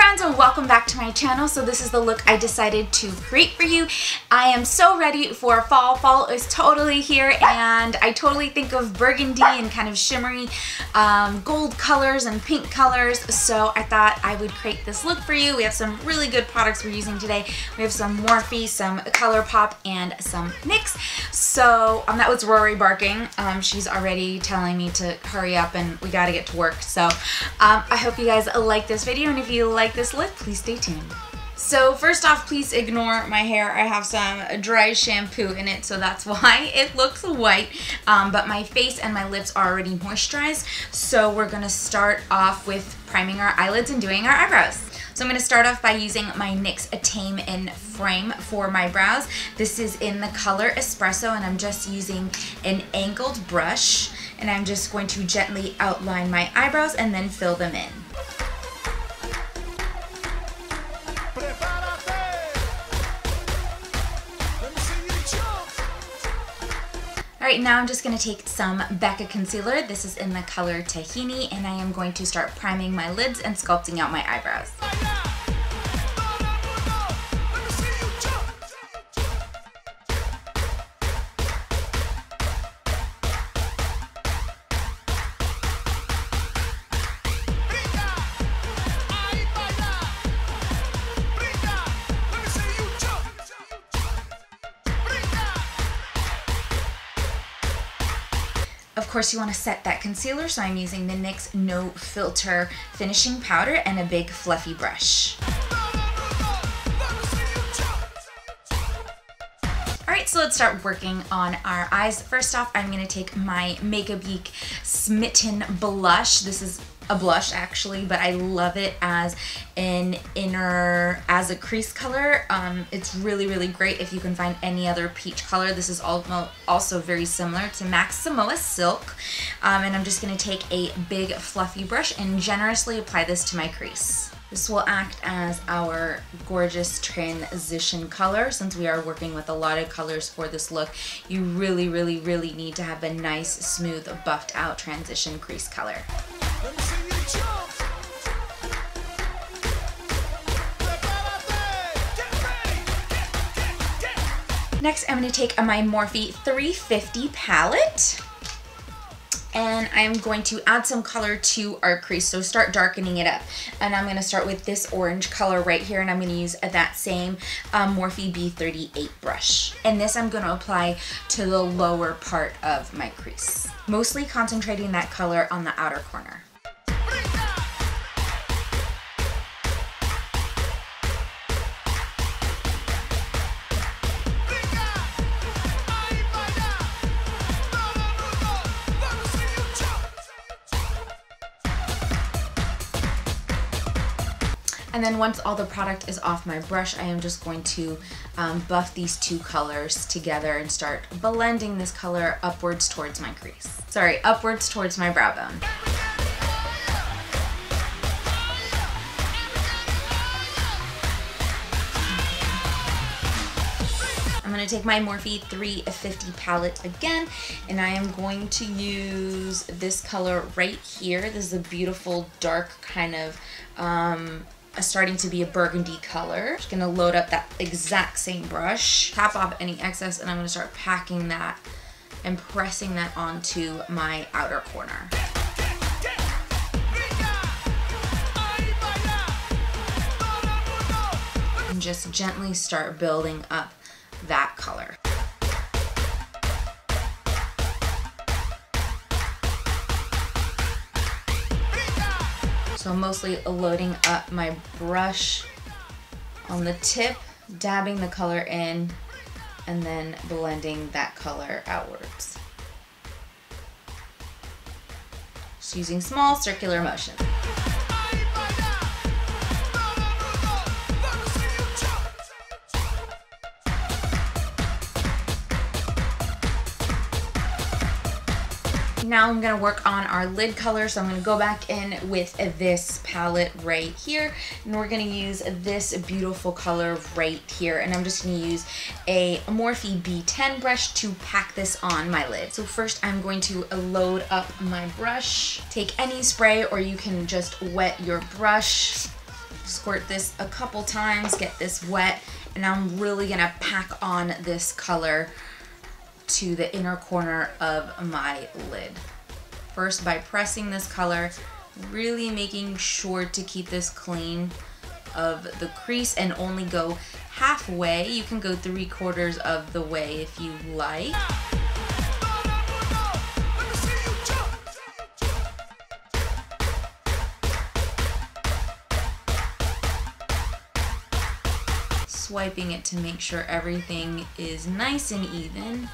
friends, and welcome back to my channel. So this is the look I decided to create for you. I am so ready for fall. Fall is totally here, and I totally think of burgundy and kind of shimmery gold colors and pink colors. So I thought I would create this look for you. We have some really good products we're using today. We have some Morphe, some ColourPop, and some NYX. So that was Rory barking. She's already telling me to hurry up and we gotta get to work. So I hope you guys like this video, and if you like this look, please stay tuned. So first off, please ignore my hair. I have some dry shampoo in it, so that's why it looks white. But my face and my lips are already moisturized, so we're gonna start off with priming our eyelids and doing our eyebrows. So I'm going to start off by using my NYX Tame in Frame for my brows. This is in the color Espresso, and I'm just using an angled brush, and I'm just going to gently outline my eyebrows and then fill them in. Alright, now I'm just going to take some Becca concealer. This is in the color Tahini, and I am going to start priming my lids and sculpting out my eyebrows. Of course, you want to set that concealer, so I'm using the NYX No Filter Finishing Powder and a big fluffy brush. Alright, so let's start working on our eyes. First off, I'm going to take my Makeup Geek Smitten blush. This is a blush actually, but I love it as a crease color. It's really great if you can find any other peach color. This is also very similar to Max Samoa Silk. And I'm just going to take a big fluffy brush and generously apply this to my crease. This will act as our gorgeous transition color. Since we are working with a lot of colors for this look, you really need to have a nice, smooth, buffed out transition crease color. Next, I'm going to take my Morphe 350 palette, and I'm going to add some color to our crease, so start darkening it up. And I'm going to start with this orange color right here, and I'm going to use that same Morphe B38 brush. And this I'm going to apply to the lower part of my crease, mostly concentrating that color on the outer corner. And then once all the product is off my brush, I am just going to buff these two colors together and start blending this color upwards towards my crease. Sorry, upwards towards my brow bone. I'm going to take my Morphe 350 palette again, and I am going to use this color right here. This is a beautiful dark kind of starting to be a burgundy color. Just gonna load up that exact same brush, tap off any excess, and I'm gonna start packing that and pressing that onto my outer corner. And just gently start building up that color. So I'm mostly loading up my brush on the tip, dabbing the color in, and then blending that color outwards. Just using small circular motions. Now I'm going to work on our lid color, so I'm going to go back in with this palette right here, and we're going to use this beautiful color right here, and I'm just going to use a Morphe B10 brush to pack this on my lid. So first I'm going to load up my brush. Take any spray, or you can just wet your brush Squirt this a couple times, get this wet, and I'm really gonna pack on this color to the inner corner of my lid. First by pressing this color, really making sure to keep this clean of the crease and only go halfway. You can go 3/4 of the way if you like. Swiping it to make sure everything is nice and even.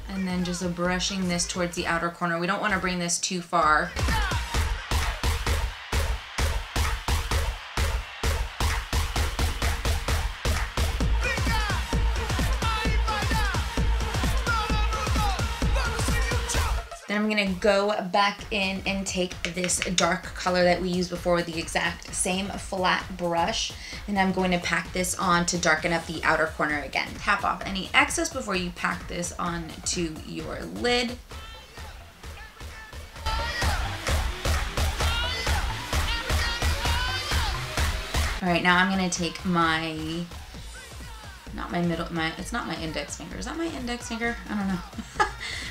And then just brushing this towards the outer corner. We don't want to bring this too far. Then I'm gonna go back in and take this dark color that we used before with the exact same flat brush, and I'm going to pack this on to darken up the outer corner again. Tap off any excess before you pack this on to your lid. All right, now I'm gonna take my, it's not my index finger. Is that my index finger? I don't know.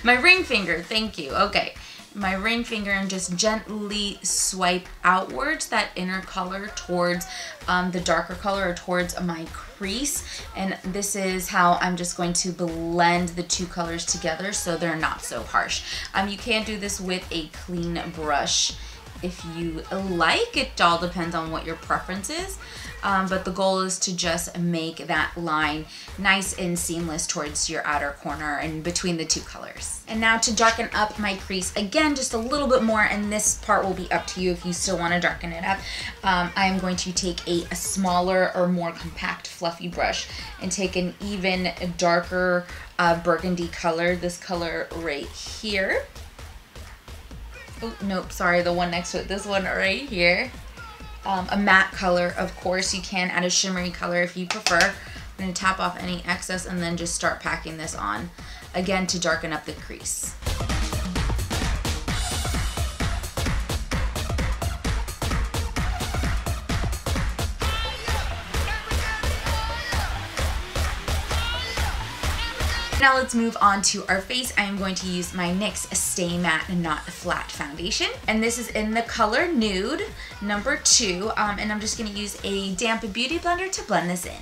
My ring finger, thank you. Okay, my ring finger, and just gently swipe outwards that inner color towards the darker color or towards my crease. And this is how I'm just going to blend the two colors together so they're not so harsh. You can do this with a clean brush if you like. It all depends on what your preference is. But the goal is to just make that line nice and seamless towards your outer corner and between the two colors. And now to darken up my crease, again, just a little bit more, and this part will be up to you if you still want to darken it up. I am going to take a smaller or more compact fluffy brush and take an even darker burgundy color, this color right here. Oh, nope, sorry, the one next to it, this one right here. A matte color, of course. You can add a shimmery color if you prefer. I'm gonna tap off any excess and then just start packing this on, again, to darken up the crease. Now let's move on to our face. I am going to use my NYX Stay Matte Not Flat Foundation. And this is in the color Nude, number 2. And I'm just gonna use a damp beauty blender to blend this in.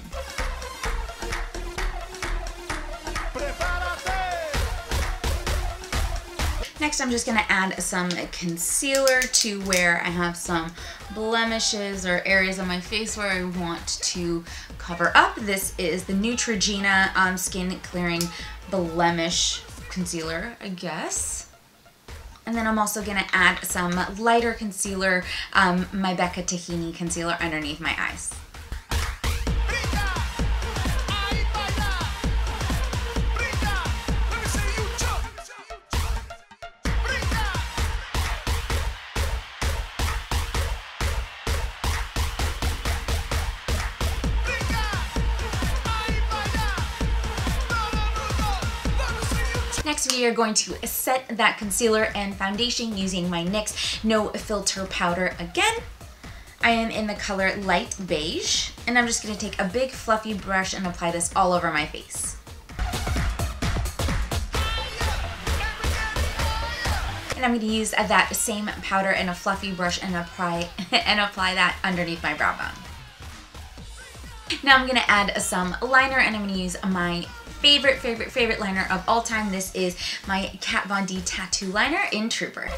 Next, I'm just gonna add some concealer to where I have some blemishes or areas on my face where I want to cover up. This is the Neutrogena Skin Clearing Blemish Concealer, I guess. And then I'm also gonna add some lighter concealer, my Becca Tahini concealer underneath my eyes. Next, we are going to set that concealer and foundation using my NYX No Filter Powder again. I am in the color Light Beige, and I'm just going to take a big fluffy brush and apply this all over my face. And I'm going to use that same powder and a fluffy brush and apply that underneath my brow bone. Now I'm going to add some liner, and I'm going to use my favorite liner of all time. This is my Kat Von D Tattoo Liner in Trooper.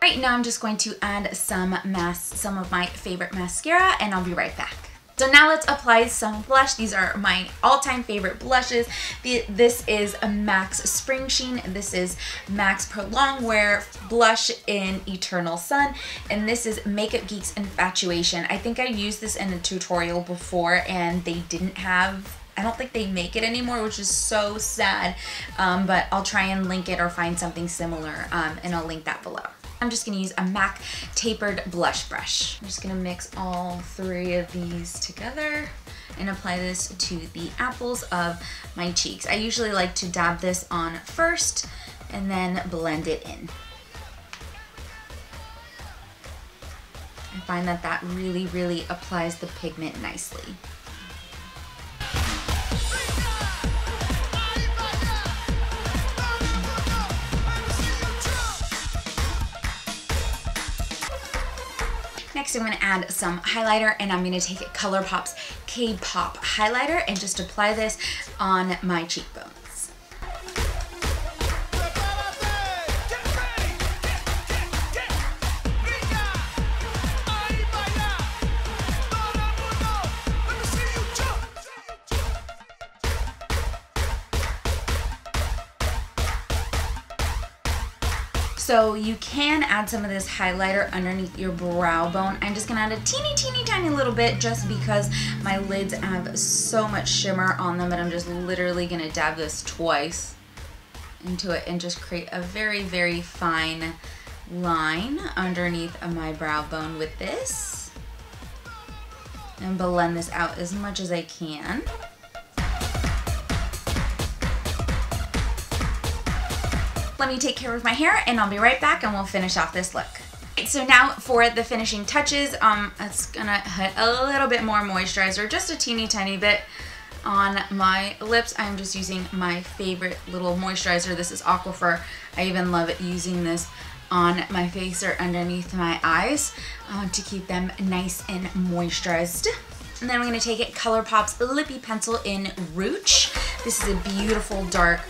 Right now I'm just going to add some of my favorite mascara, and I'll be right back. So now let's apply some blush. These are my all-time favorite blushes. This is a MAC's Springsheen, and this is MAC's Pro Longwear Blush in Eternal Sun, and this is Makeup Geek's Infatuation. I think I used this in a tutorial before, and they didn't have I don't think they make it anymore, which is so sad, but I'll try and link it or find something similar, and I'll link that below. I'm just gonna use a MAC Tapered blush brush. I'm just gonna mix all 3 of these together and apply this to the apples of my cheeks. I usually like to dab this on first and then blend it in. I find that that really, really applies the pigment nicely. Next, I'm going to add some highlighter, and I'm going to take ColourPop's KaePop highlighter and just apply this on my cheekbones. So you can add some of this highlighter underneath your brow bone. I'm just gonna add a teeny tiny little bit just because my lids have so much shimmer on them, but I'm just literally gonna dab this twice into it and just create a very, very fine line underneath of my brow bone with this. And blend this out as much as I can. Let me take care of my hair and I'll be right back and we'll finish off this look. So now for the finishing touches, it's gonna hit a little bit more moisturizer, just a teeny tiny bit on my lips. I'm just using my favorite little moisturizer. This is AQUAPHOR. I even love using this on my face or underneath my eyes to keep them nice and moisturized. And then I'm going to take it ColourPop's Lippie Pencil in Rooch. This is a beautiful dark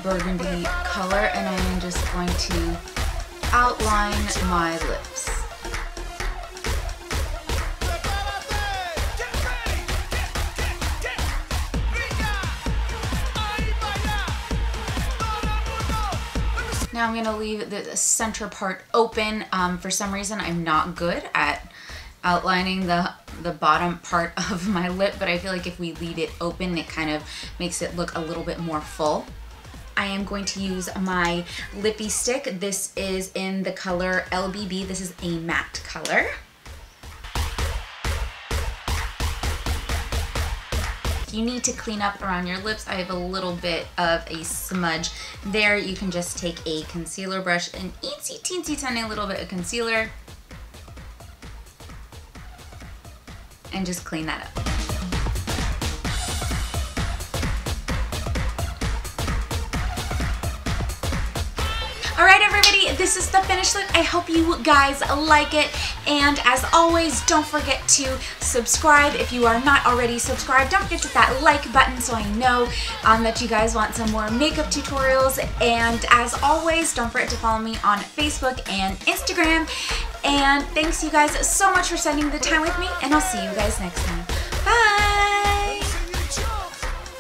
burgundy color, and I am just going to outline my lips. Now I'm going to leave the center part open. For some reason, I'm not good at outlining the bottom part of my lip, but I feel like if we leave it open, it kind of makes it look a little bit more full. I am going to use my Lippie stick. This is in the color LBB. This is a matte color. If you need to clean up around your lips, I have a little bit of a smudge there. You can just take a concealer brush, an teensy tiny little bit of concealer, and just clean that up. Alright everybody, this is the finished look. I hope you guys like it, and as always, don't forget to subscribe if you are not already subscribed. Don't forget to hit that like button so I know that you guys want some more makeup tutorials, and as always, don't forget to follow me on Facebook and Instagram. And thanks you guys so much for spending the time with me, and I'll see you guys next time.